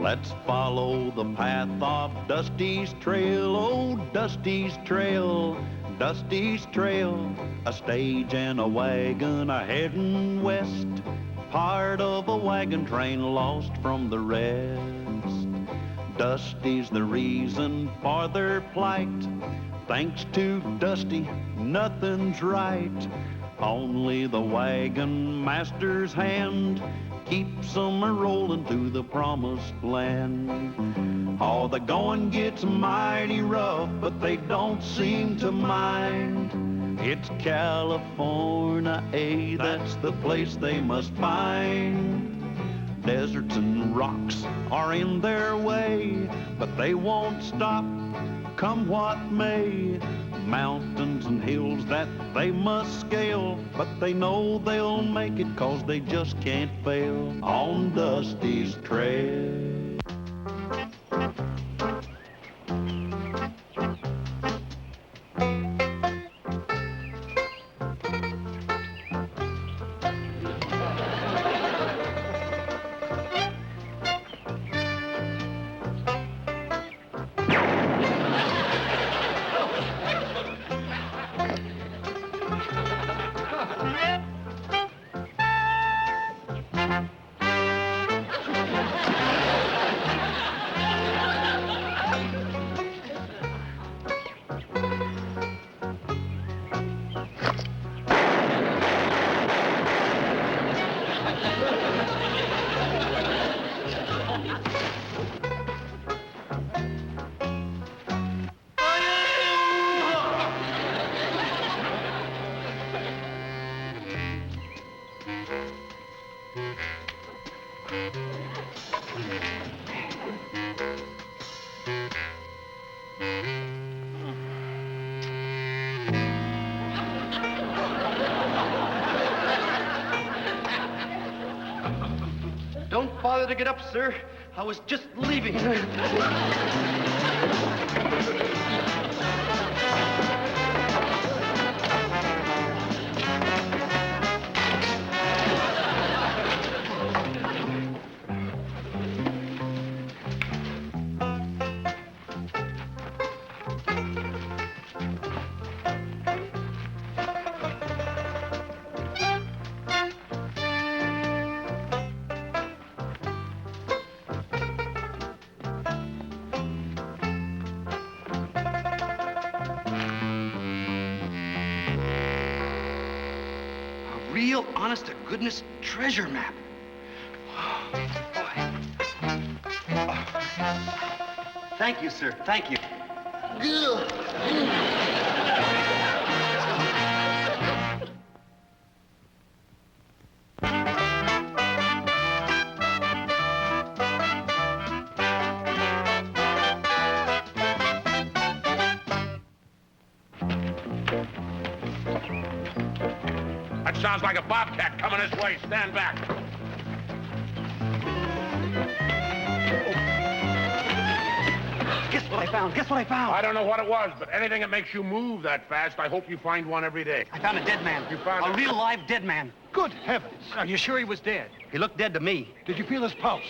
Let's follow the path of Dusty's trail, oh, Dusty's trail, Dusty's trail. A stage and a wagon a heading west, part of a wagon train lost from the rest. Dusty's the reason for their plight. Thanks to Dusty, nothing's right. Only the wagon master's hand keeps them a-rolling to the promised land. Oh, the going gets mighty rough, but they don't seem to mind. It's California, that's the place they must find. Deserts and rocks are in their way, but they won't stop, come what may. Mountains and hills that they must scale, but they know they'll make it 'cause they just can't fail on Dusty's trail. Don't bother to get up, sir. I was just leaving. Real, honest-to-goodness treasure map. Oh, boy. Oh. Thank you, sir. Thank you. Sounds like a bobcat coming this way. Stand back. Guess what I found? Guess what I found? I don't know what it was, but anything that makes you move that fast, I hope you find one every day. I found a dead man. You found a real live dead man. Good heavens. Are you sure he was dead? He looked dead to me. Did you feel his pulse?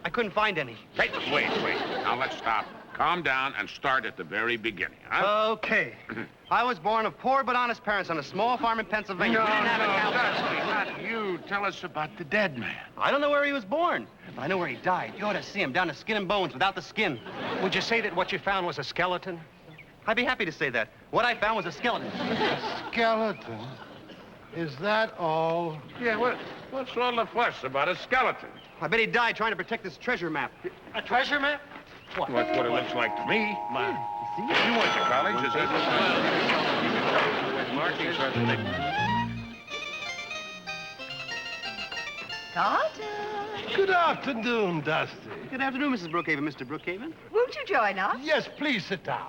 I couldn't find any. Wait. Now let's stop. Calm down and start at the very beginning, huh? Okay. I was born of poor but honest parents on a small farm in Pennsylvania. No, We didn't have a cow. Dusty, not you. Tell us about the dead man. I don't know where he was born, but I know where he died. You ought to see him down to skin and bones without the skin. Would you say that what you found was a skeleton? I'd be happy to say that. What I found was a skeleton. Skeleton? Is that all? Yeah, what's all the fuss about a skeleton? I bet he died trying to protect this treasure map. A treasure map? What? That's what it looks like to me. You see? You went to college, is that markings are the thing. Carter. Good afternoon, Dusty. Good afternoon, Mrs. Brookhaven. Mr. Brookhaven. Won't you join us? Yes, please sit down.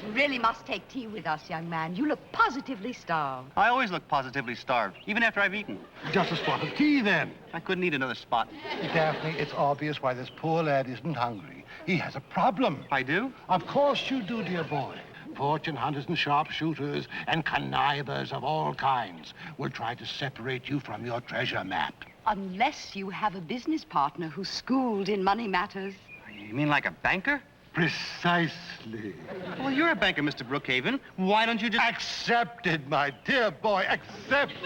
You really must take tea with us, young man. You look positively starved. I always look positively starved, even after I've eaten. Just a spot of tea, then. I couldn't eat another spot. Daphne, it's obvious why this poor lad isn't hungry. He has a problem. I do? Of course you do, dear boy. Fortune hunters and sharpshooters and connivers of all kinds will try to separate you from your treasure map. Unless you have a business partner who's schooled in money matters. You mean like a banker? Precisely. Well, you're a banker, Mr. Brookhaven. Why don't you just... Accepted, my dear boy, accepted.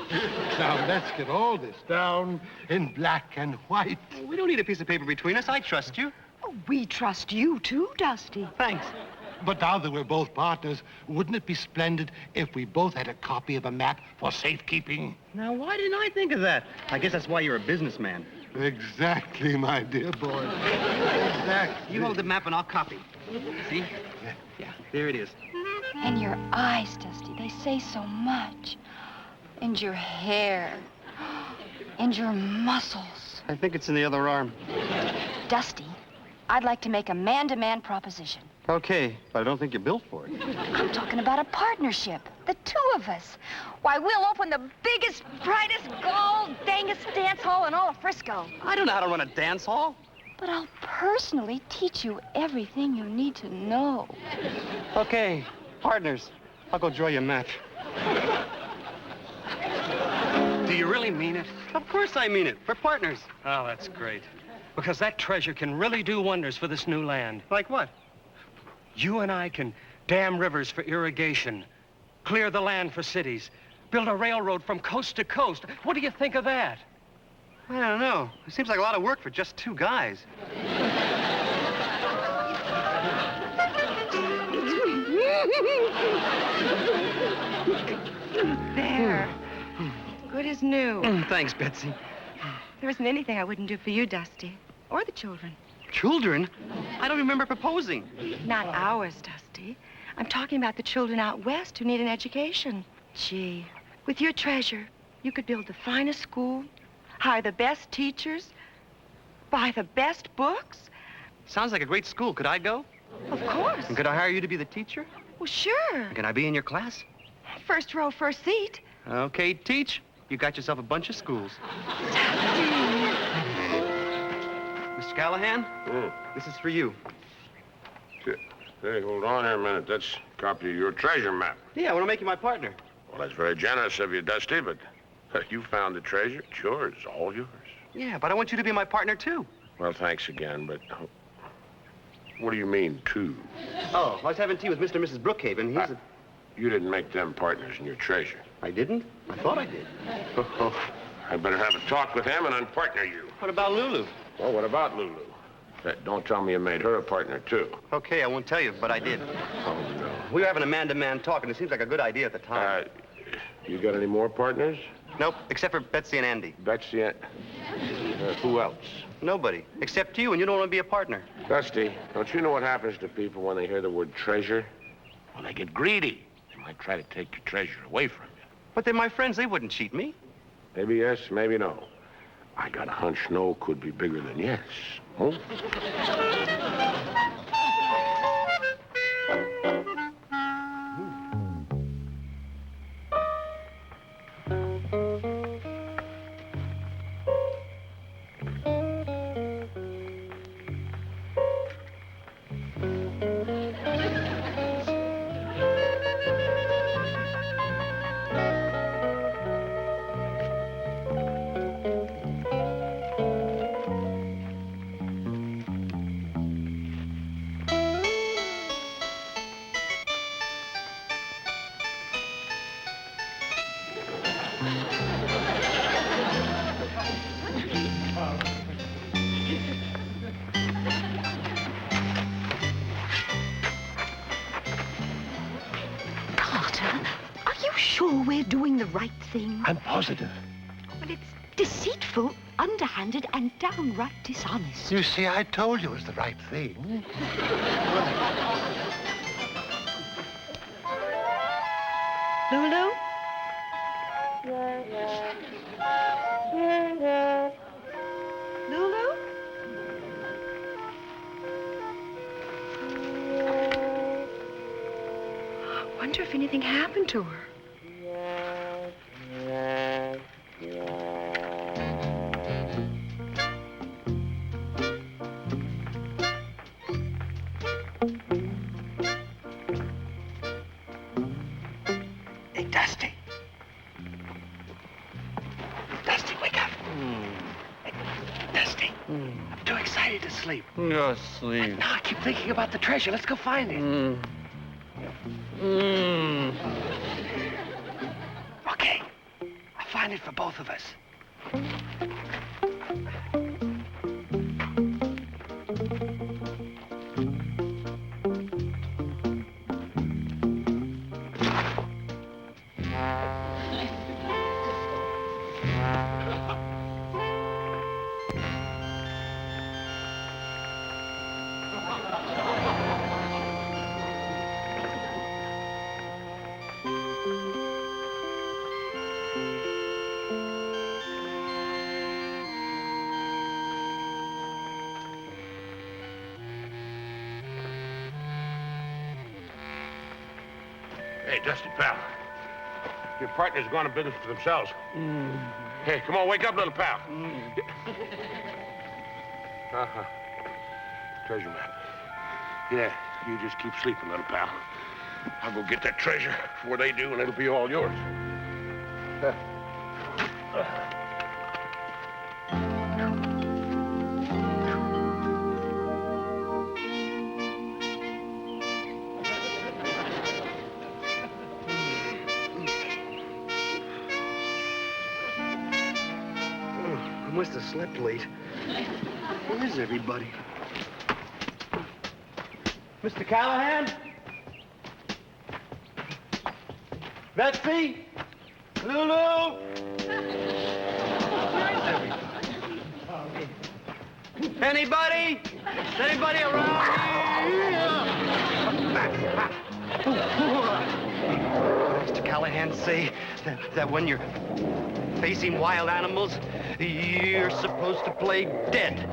Now, let's get all this down in black and white. We don't need a piece of paper between us. I trust you. Oh, we trust you too, Dusty. Thanks. But now that we're both partners, wouldn't it be splendid if we both had a copy of a map for safekeeping? Now, why didn't I think of that? I guess that's why you're a businessman. Exactly, my dear boy. Exactly. You hold the map and I'll copy. See? Yeah, there it is. And your eyes, Dusty, they say so much. And your hair. And your muscles. I think it's in the other arm. Dusty, I'd like to make a man-to-man proposition. Okay, but I don't think you're built for it. I'm talking about a partnership. The two of us. Why, we'll open the biggest, brightest, gold, dangest dance hall in all of Frisco. I don't know how to run a dance hall. But I'll personally teach you everything you need to know. Okay, partners. I'll go draw you a match. Do you really mean it? Of course I mean it. We're partners. Oh, that's great. Because that treasure can really do wonders for this new land. Like what? You and I can dam rivers for irrigation, clear the land for cities, build a railroad from coast to coast. What do you think of that? I don't know. It seems like a lot of work for just two guys. There. Good as new. Thanks, Betsy. There isn't anything I wouldn't do for you, Dusty. Or the children. Children? I don't remember proposing. Not ours, Dusty. I'm talking about the children out west who need an education. Gee, with your treasure, you could build the finest school, hire the best teachers, buy the best books. Sounds like a great school. Could I go? Of course. And could I hire you to be the teacher? Well, sure. And can I be in your class? First row, first seat. Okay, teach. You got yourself a bunch of schools. Mr. Callahan, this is for you. Hey, hold on here a minute. That's a copy of your treasure map. Yeah, I want to make you my partner. Well, that's very generous of you, Dusty, but you found the treasure. It's yours, all yours. Yeah, but I want you to be my partner, too. Well, thanks again, but what do you mean, two? Oh, I was having tea with Mr. and Mrs. Brookhaven. He's a... You didn't make them partners in your treasure. I didn't? I thought I did. I better have a talk with him and unpartner you. What about Lulu? Well, what about Lulu? Don't tell me you made her a partner, too. Okay, I won't tell you, but I did. Oh, no. We were having a man-to-man talk, and it seems like a good idea at the time. You got any more partners? Nope, except for Betsy and Andy. Betsy and... who else? Nobody, except you, and you don't want to be a partner. Dusty, don't you know what happens to people when they hear the word treasure? Well, they get greedy. They might try to take your treasure away from you. But they're my friends. They wouldn't cheat me. Maybe yes, maybe no. I got a hunch no could be bigger than yes. Huh? We're doing the right thing. I'm positive. Well, it's deceitful, underhanded, and downright dishonest. You see, I told you it was the right thing. Lulu? Lulu? I wonder if anything happened to her. Hey, Dusty. Dusty, wake up. to sleep. Go sleep. No, I keep thinking about the treasure. Let's go find it. Okay. I'll find it for both of us. Hey, Dusty, pal. Your partner's gone to business for themselves. Hey, come on, wake up, little pal. Treasure map. Yeah, you just keep sleeping, little pal. I'll go get that treasure before they do, and it'll be all yours. I must have slept late. Where's everybody? Mr. Callahan? Betsy? Lulu? Anybody? Is anybody around here? Mr. Callahan say that when you're facing wild animals, you're supposed to play dead.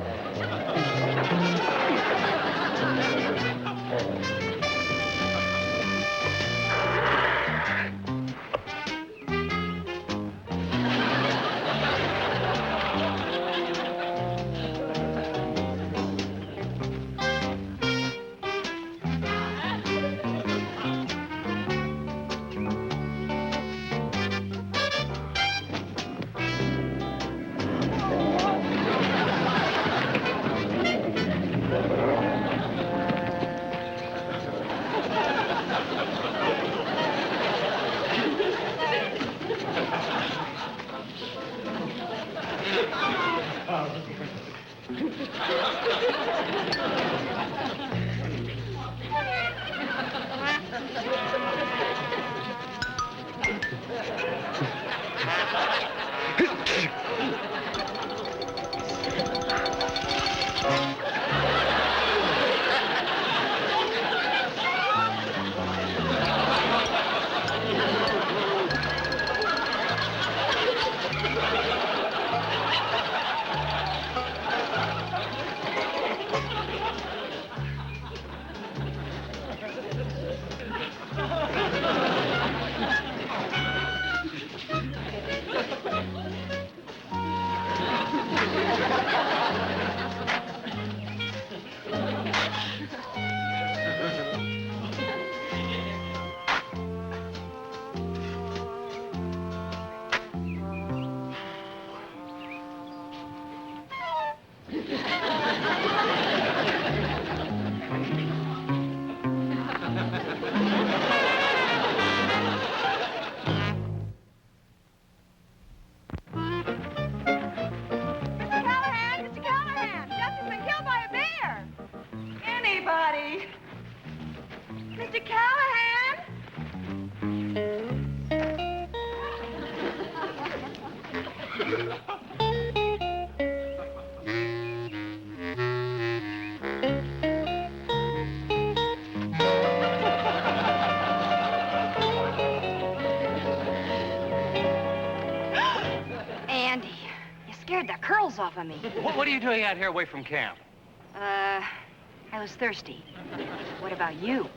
Mr. Callahan? Andy, you scared the curls off of me. What are you doing out here away from camp? I was thirsty. What about you?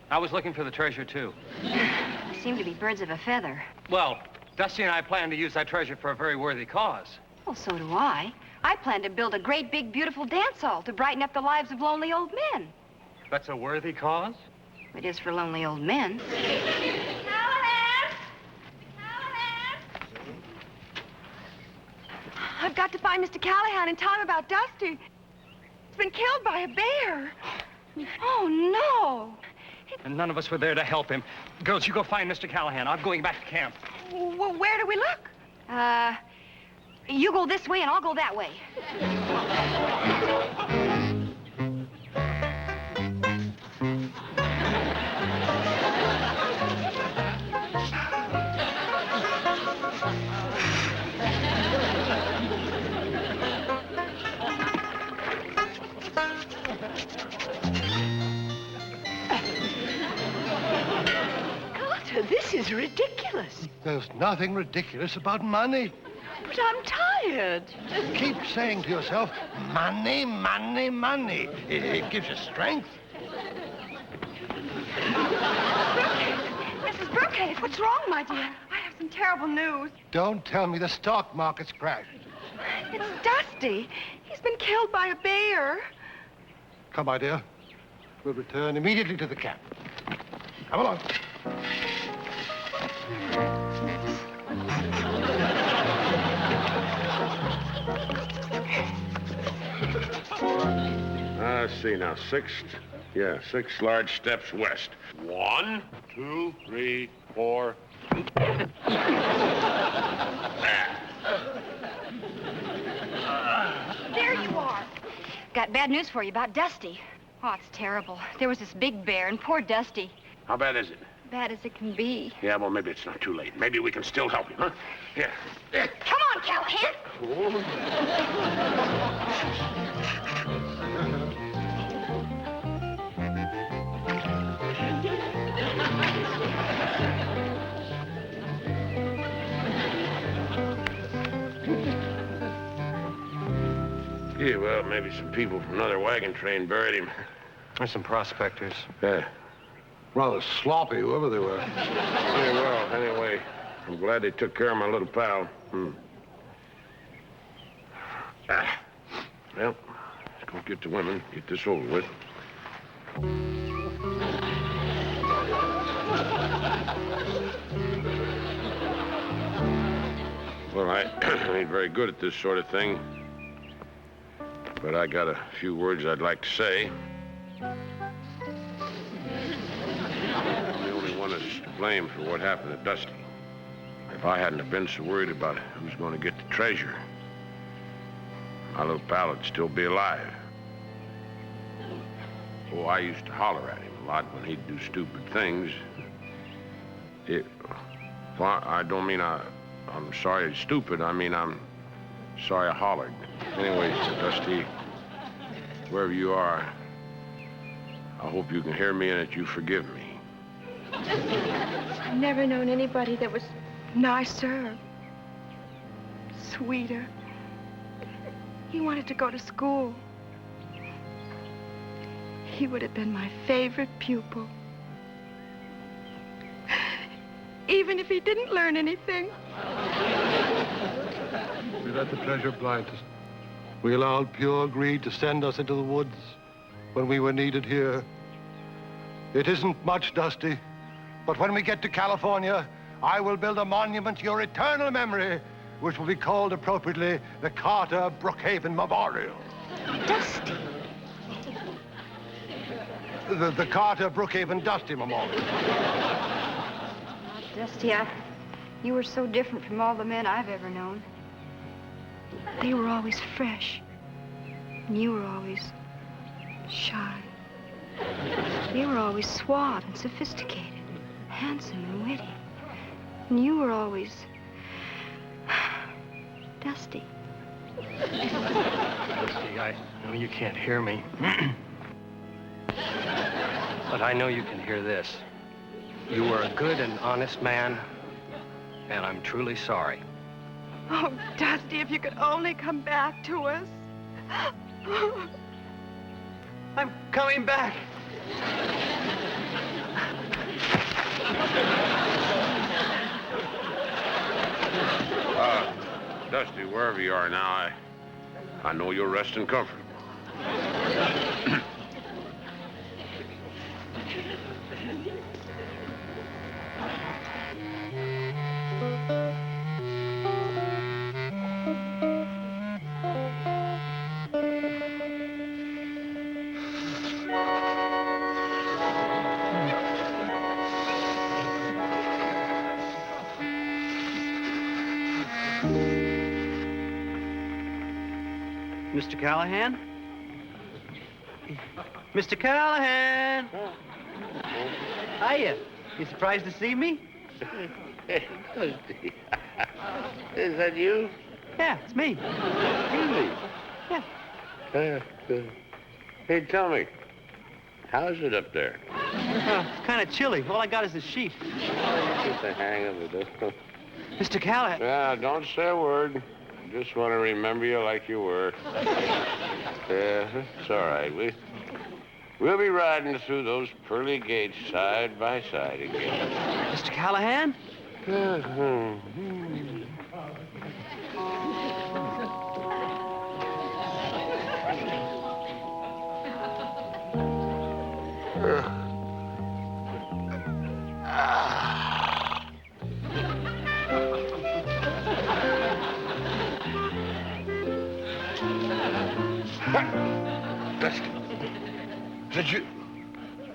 I was looking for the treasure, too. You seem to be birds of a feather. Well, Dusty and I plan to use that treasure for a very worthy cause. Well, so do I. I plan to build a great, big, beautiful dance hall to brighten up the lives of lonely old men. That's a worthy cause? It is for lonely old men. Callahan! Callahan! I've got to find Mr. Callahan and tell him about Dusty. been killed by a bear. Oh, And none of us were there to help him. Girls, you go find Mr. Callahan. I'm going back to camp. no. Well, where do we look? You go this way and I'll go that way. This is ridiculous. There's nothing ridiculous about money. But I'm tired. Keep saying to yourself, money, money, money. It gives you strength. Mrs. Brookhaven, what's wrong, my dear? I have some terrible news. Don't tell me the stock market's crashed. It's Dusty. He's been killed by a bear. Come, my dear. We'll return immediately to the camp. Come along. Let's see now. 6 large steps west. 1, 2, 3, 4. There you are. Got bad news for you about Dusty. Oh, it's terrible. There was this big bear, and poor Dusty. How bad is it? Bad as it can be. Yeah, well, maybe it's not too late. Maybe we can still help him, huh? Here. Come on, Callahan. Yeah, well, maybe some people from another wagon train buried him. There's some prospectors. Yeah. Rather sloppy, whoever they were. Yeah, well, anyway, I'm glad they took care of my little pal. Well, let's go get the women, get this over with. Well, I ain't very good at this sort of thing, but I got a few words I'd like to say. I'm the only one that's to blame for what happened to Dusty. If I hadn't have been so worried about who's going to get the treasure, my little pal would still be alive. Oh, I used to holler at him a lot when he'd do stupid things. Well, I don't mean I'm sorry he's stupid. I mean, I'm sorry I hollered. Anyways, Dusty, wherever you are, I hope you can hear me and that you forgive me. I've never known anybody that was nicer, sweeter. He wanted to go to school. He would have been my favorite pupil. Even if he didn't learn anything. We let the treasure blind us. We allowed pure greed to send us into the woods when we were needed here. It isn't much, Dusty, but when we get to California, I will build a monument to your eternal memory, which will be called appropriately the Carter Brookhaven Memorial. Dusty. The Carter Brookhaven Dusty Memorial. Dusty, you were so different from all the men I've ever known. They were always fresh. And you were always shy. They were always suave and sophisticated, handsome and witty. And you were always Dusty. Dusty, I know you can't hear me. But I know you can hear this. You were a good and honest man, and I'm truly sorry. Oh, Dusty, if you could only come back to us. I'm coming back. Dusty, wherever you are now, I know you'll rest in comfort. Mr. Callahan? Mr. Callahan! Hiya. You surprised to see me? Is that you? Yeah, it's me. Really? Yeah. Hey, tell me, how's it up there? It's kind of chilly. All I got is a sheet. Get the hang of it. Mr. Callahan. Yeah, don't say a word. Just want to remember you like you were. Yeah, it's all right. We'll be riding through those pearly gates side by side again. Mr. Callahan? Did you?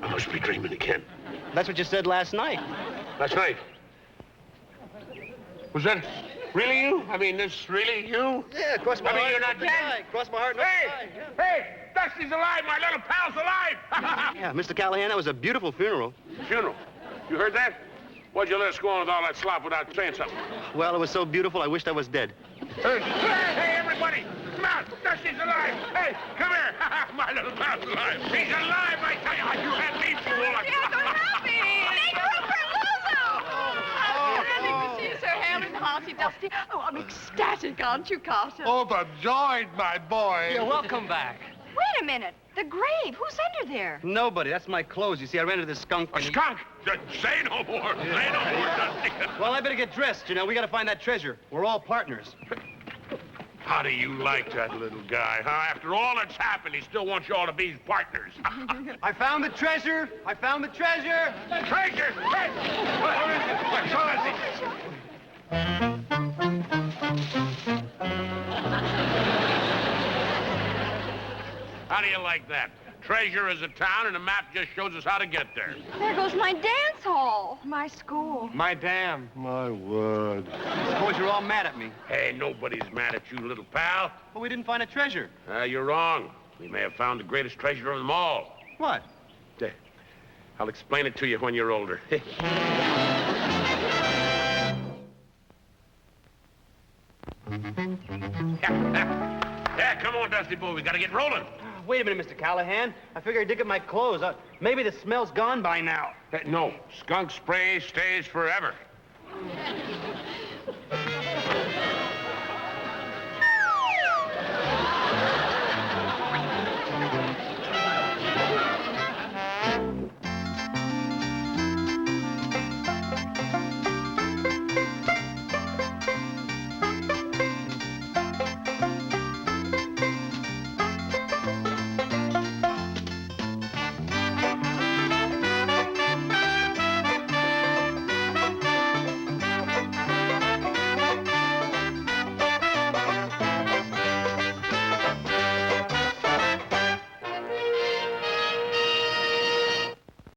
I must be dreaming again. That's what you said last night. Last night? Was that really you? I mean, this really you? Yeah, cross my heart. You're not dead. Cross my heart. Hey, Dusty's alive. My little pal's alive. Yeah, Mr. Callahan, that was a beautiful funeral. Funeral. You heard that? Why'd you let us go on with all that slop without saying something? Well, it was so beautiful, I wished I was dead. Hey, everybody! Come out! Dusty's alive! Hey, come here! My little pal's alive! He's alive, I tell you! You had me fooled! Yeah, so happy! Make room for Lulu! Really to see Sir Hale in the hearty Dusty. Oh, I'm ecstatic, aren't you, Carter? Overjoyed, my boy. Yeah, welcome back. Wait a minute. The grave. Who's under there? Nobody. That's my clothes. You see, I ran into this skunk. A skunk? Say no more! Say no more, Dusty! Well, I better get dressed, you know. We gotta find that treasure. We're all partners. How do you like that little guy, huh? After all that's happened, he still wants you all to be his partners. I found the treasure! I found the treasure! Treasure! Hey! Where is it? How do you like that? Treasure is a town, and the map just shows us how to get there. There goes my dance hall. My school. My dam. My word. Suppose you're all mad at me. Hey, nobody's mad at you, little pal. But we didn't find a treasure. You're wrong. We may have found the greatest treasure of them all. What? I'll explain it to you when you're older. Yeah, come on, Dusty Boy. We gotta get rolling. Wait a minute, Mr. Callahan. I figured I'd dig up my clothes. Maybe the smell's gone by now. No, skunk spray stays forever.